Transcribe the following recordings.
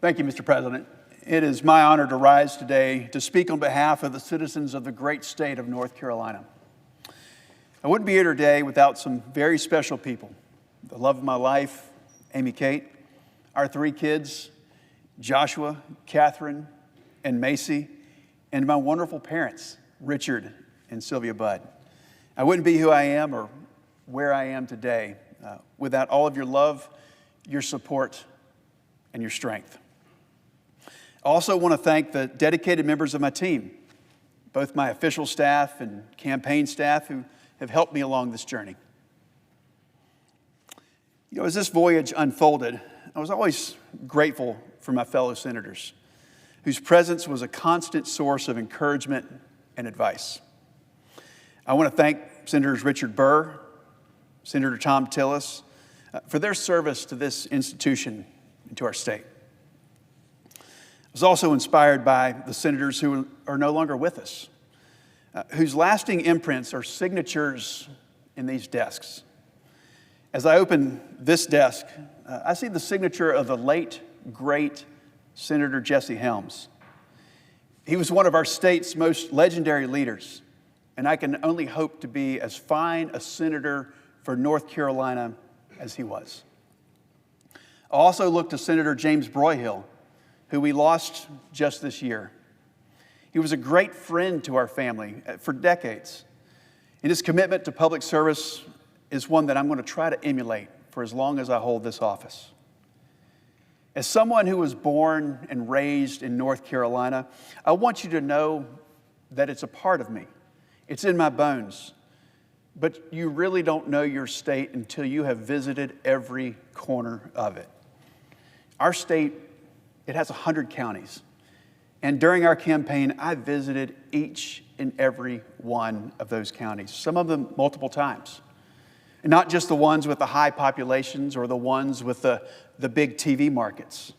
Thank you, Mr. President. It is my honor to rise today to speak on behalf of the citizens of the great state of North Carolina. I wouldn't be here today without some very special people. The love of my life, Amy Kate, our three kids, Joshua, Catherine, and Macy, and my wonderful parents, Richard and Sylvia Budd. I wouldn't be who I am or where I am today without all of your love, your support, and your strength. I also want to thank the dedicated members of my team, both my official staff and campaign staff who have helped me along this journey. You know, as this voyage unfolded, I was always grateful for my fellow senators, whose presence was a constant source of encouragement and advice. I want to thank Senators Richard Burr, Senator Tom Tillis, for their service to this institution and to our state. I was also inspired by the senators who are no longer with us, whose lasting imprints are signatures in these desks. As I open this desk, I see the signature of the late, great Senator Jesse Helms. He was one of our state's most legendary leaders, and I can only hope to be as fine a senator for North Carolina as he was. I also look to Senator James Broyhill, who we lost just this year. He was a great friend to our family for decades, and his commitment to public service is one that I'm going to try to emulate for as long as I hold this office. As someone who was born and raised in North Carolina, I want you to know that it's a part of me. It's in my bones. But you really don't know your state until you have visited every corner of it. Our state, it has 100 counties. And during our campaign, I visited each and every one of those counties, some of them multiple times. And not just the ones with the high populations or the ones with the big TV markets.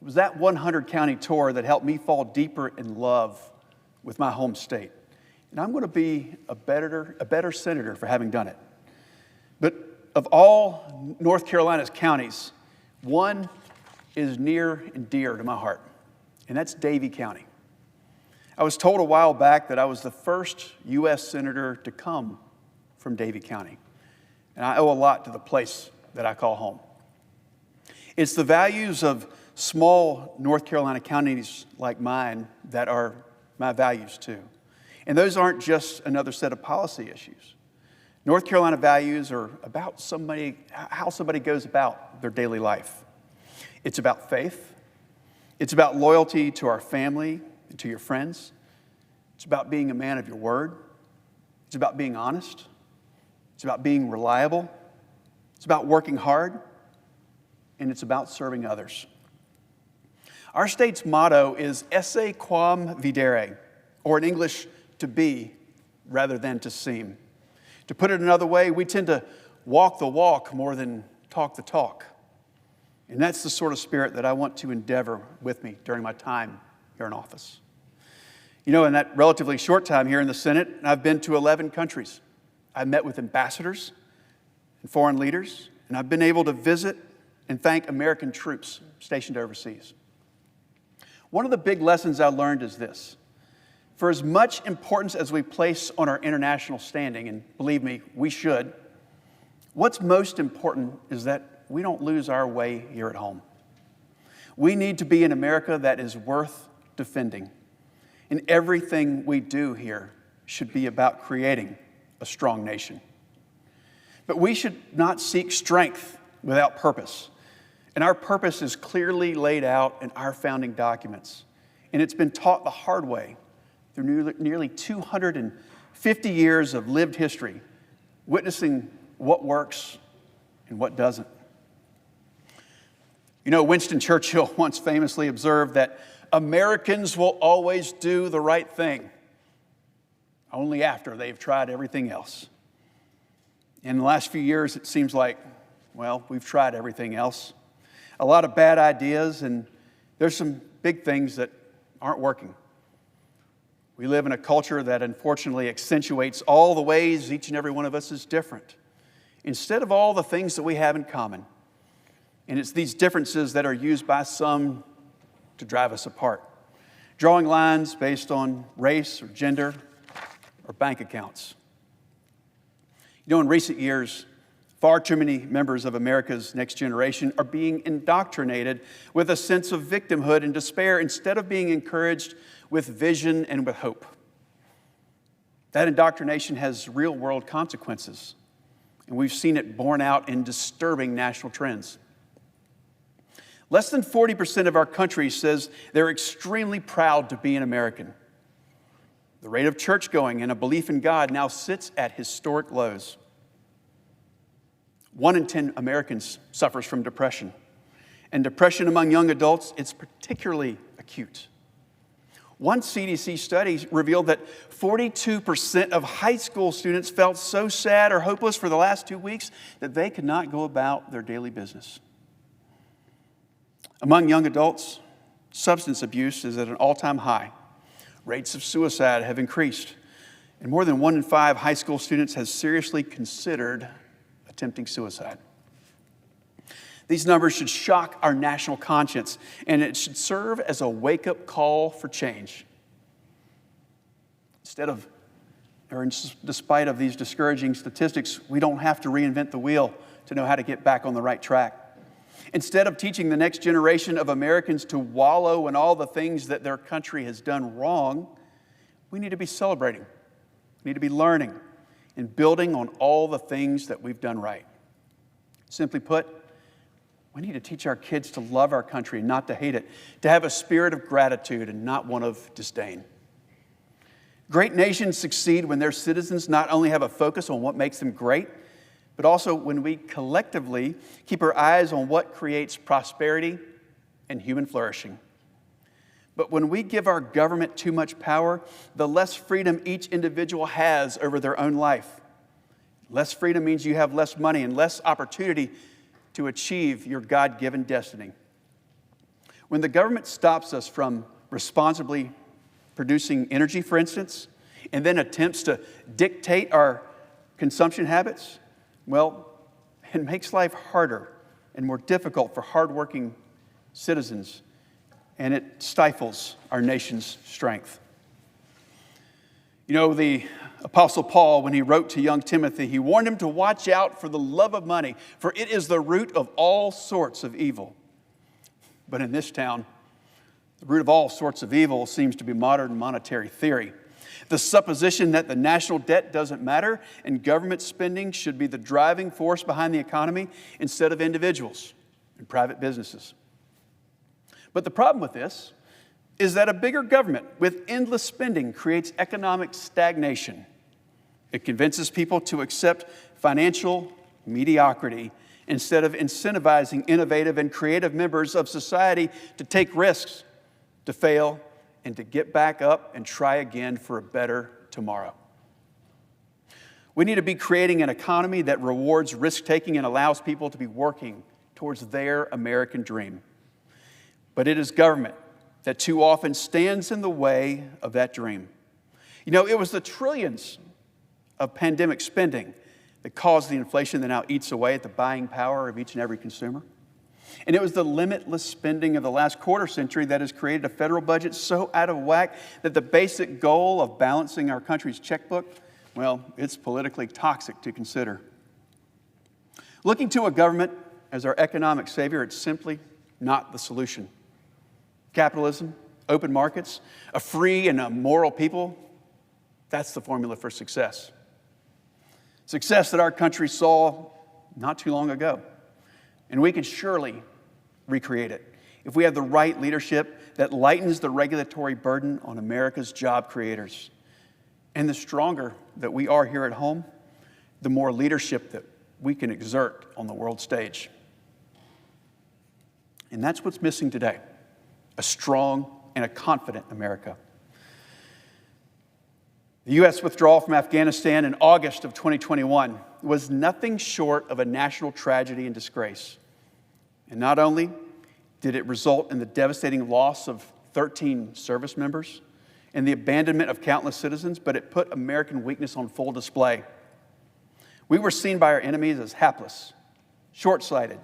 It was that 100 county tour that helped me fall deeper in love with my home state. And I'm going to be a better senator for having done it. But of all North Carolina's counties, one is near and dear to my heart, and that's Davie County. I was told a while back that I was the first U.S. senator to come from Davie County, and I owe a lot to the place that I call home. It's the values of small North Carolina counties like mine that are my values too. And those aren't just another set of policy issues. North Carolina values are about how somebody goes about their daily life. It's about faith. It's about loyalty to our family and to your friends. It's about being a man of your word. It's about being honest. It's about being reliable. It's about working hard. And it's about serving others. Our state's motto is esse quam videre, or in English, to be rather than to seem. To put it another way, we tend to walk the walk more than talk the talk. And that's the sort of spirit that I want to endeavor with me during my time here in office. You know, in that relatively short time here in the Senate, I've been to 11 countries. I've met with ambassadors and foreign leaders, and I've been able to visit and thank American troops stationed overseas. One of the big lessons I learned is this. For as much importance as we place on our international standing, and believe me, we should, what's most important is that we don't lose our way here at home. We need to be an America that is worth defending. And everything we do here should be about creating a strong nation. But we should not seek strength without purpose. And our purpose is clearly laid out in our founding documents. And it's been taught the hard way through nearly 250 years of lived history, witnessing what works and what doesn't. You know, Winston Churchill once famously observed that Americans will always do the right thing, only after they've tried everything else. In the last few years, it seems like, well, we've tried everything else. A lot of bad ideas, and there's some big things that aren't working. We live in a culture that unfortunately accentuates all the ways each and every one of us is different, instead of all the things that we have in common. And it's these differences that are used by some to drive us apart, drawing lines based on race or gender or bank accounts. You know, in recent years, far too many members of America's next generation are being indoctrinated with a sense of victimhood and despair instead of being encouraged with vision and with hope. That indoctrination has real-world consequences, and we've seen it borne out in disturbing national trends. Less than 40% of our country says they're extremely proud to be an American. The rate of church-going and a belief in God now sits at historic lows. 1 in 10 Americans suffers from depression. And depression among young adults is particularly acute. One CDC study revealed that 42% of high school students felt so sad or hopeless for the last 2 weeks that they could not go about their daily business. Among young adults, substance abuse is at an all-time high. Rates of suicide have increased, and more than 1 in 5 high school students has seriously considered attempting suicide. These numbers should shock our national conscience, and it should serve as a wake-up call for change. Despite of these discouraging statistics, we don't have to reinvent the wheel to know how to get back on the right track. Instead of teaching the next generation of Americans to wallow in all the things that their country has done wrong, we need to be celebrating. We need to be learning and building on all the things that we've done right. Simply put, we need to teach our kids to love our country and not to hate it, to have a spirit of gratitude and not one of disdain. Great nations succeed when their citizens not only have a focus on what makes them great, but also when we collectively keep our eyes on what creates prosperity and human flourishing. But when we give our government too much power, the less freedom each individual has over their own life. Less freedom means you have less money and less opportunity to achieve your God-given destiny. When the government stops us from responsibly producing energy, for instance, and then attempts to dictate our consumption habits, well, it makes life harder and more difficult for hardworking citizens, and it stifles our nation's strength. You know, the Apostle Paul, when he wrote to young Timothy, he warned him to watch out for the love of money, for it is the root of all sorts of evil. But in this town, the root of all sorts of evil seems to be modern monetary theory. The supposition that the national debt doesn't matter and government spending should be the driving force behind the economy instead of individuals and private businesses. But the problem with this is that a bigger government with endless spending creates economic stagnation. It convinces people to accept financial mediocrity instead of incentivizing innovative and creative members of society to take risks, to fail, and to get back up and try again for a better tomorrow. We need to be creating an economy that rewards risk-taking and allows people to be working towards their American dream. But it is government that too often stands in the way of that dream. You know, it was the trillions of pandemic spending that caused the inflation that now eats away at the buying power of each and every consumer. And it was the limitless spending of the last quarter century that has created a federal budget so out of whack that the basic goal of balancing our country's checkbook, well, it's politically toxic to consider. Looking to a government as our economic savior, it's simply not the solution. Capitalism, open markets, a free and a moral people, that's the formula for success. Success that our country saw not too long ago. And we can surely recreate it if we have the right leadership that lightens the regulatory burden on America's job creators. And the stronger that we are here at home, the more leadership that we can exert on the world stage. And that's what's missing today, a strong and a confident America. The U.S. withdrawal from Afghanistan in August of 2021 was nothing short of a national tragedy and disgrace. And not only did it result in the devastating loss of 13 service members and the abandonment of countless citizens, but it put American weakness on full display. We were seen by our enemies as hapless, short-sighted,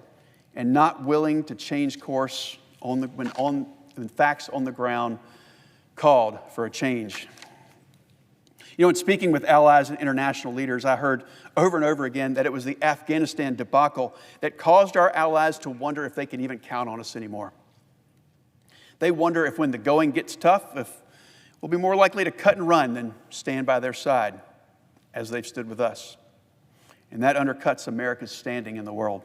and not willing to change course when facts on the ground called for a change. You know, in speaking with allies and international leaders, I heard over and over again that it was the Afghanistan debacle that caused our allies to wonder if they can even count on us anymore. They wonder if when the going gets tough, if we'll be more likely to cut and run than stand by their side, as they've stood with us. And that undercuts America's standing in the world.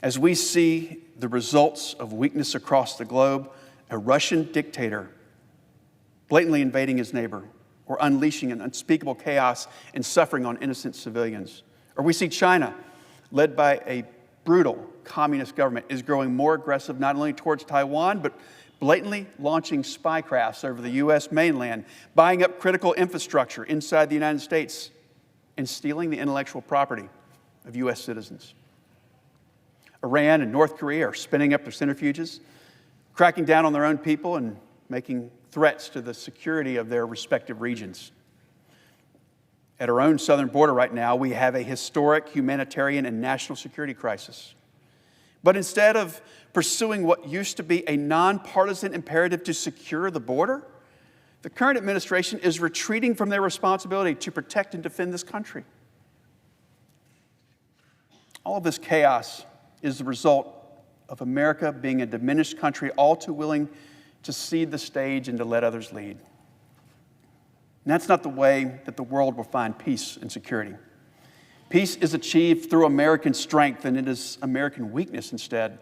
As we see the results of weakness across the globe, a Russian dictator blatantly invading his neighbor or unleashing an unspeakable chaos and suffering on innocent civilians. Or we see China, led by a brutal communist government, is growing more aggressive not only towards Taiwan, but blatantly launching spy crafts over the U.S. mainland, buying up critical infrastructure inside the United States, and stealing the intellectual property of U.S. citizens. Iran and North Korea are spinning up their centrifuges, cracking down on their own people and making threats to the security of their respective regions. At our own southern border right now, we have a historic humanitarian and national security crisis. But instead of pursuing what used to be a nonpartisan imperative to secure the border, the current administration is retreating from their responsibility to protect and defend this country. All of this chaos is the result of America being a diminished country, all too willing to cede the stage and to let others lead. And that's not the way that the world will find peace and security. Peace is achieved through American strength, and it is American weakness instead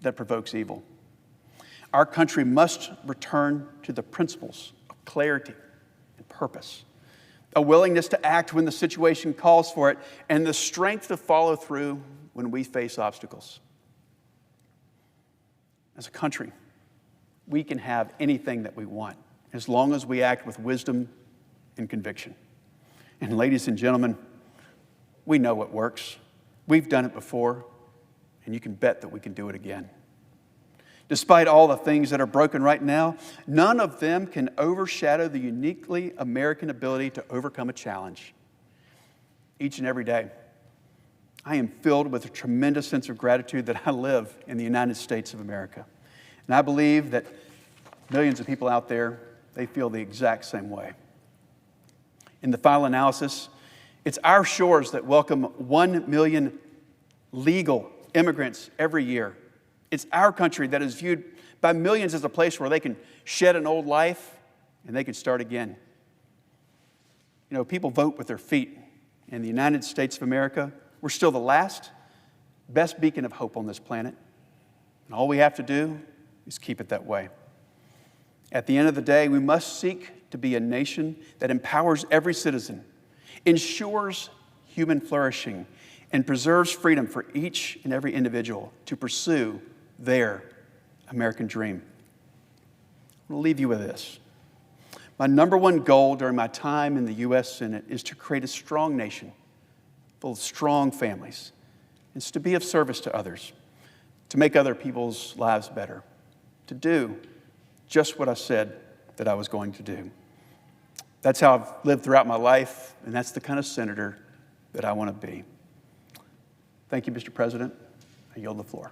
that provokes evil. Our country must return to the principles of clarity and purpose, a willingness to act when the situation calls for it, and the strength to follow through when we face obstacles. As a country, we can have anything that we want as long as we act with wisdom and conviction. And ladies and gentlemen, we know what works. We've done it before, and you can bet that we can do it again. Despite all the things that are broken right now, none of them can overshadow the uniquely American ability to overcome a challenge. Each and every day, I am filled with a tremendous sense of gratitude that I live in the United States of America. And I believe that millions of people out there, they feel the exact same way. In the final analysis, it's our shores that welcome 1 million legal immigrants every year. It's our country that is viewed by millions as a place where they can shed an old life and they can start again. You know, people vote with their feet. In the United States of America, we're still the last, best beacon of hope on this planet. And all we have to do is keep it that way. At the end of the day, we must seek to be a nation that empowers every citizen, ensures human flourishing, and preserves freedom for each and every individual to pursue their American dream. I'm going to leave you with this. My number one goal during my time in the U.S. Senate is to create a strong nation full of strong families. It's to be of service to others, to make other people's lives better, to do just what I said that I was going to do. That's how I've lived throughout my life, and that's the kind of senator that I want to be. Thank you, Mr. President. I yield the floor.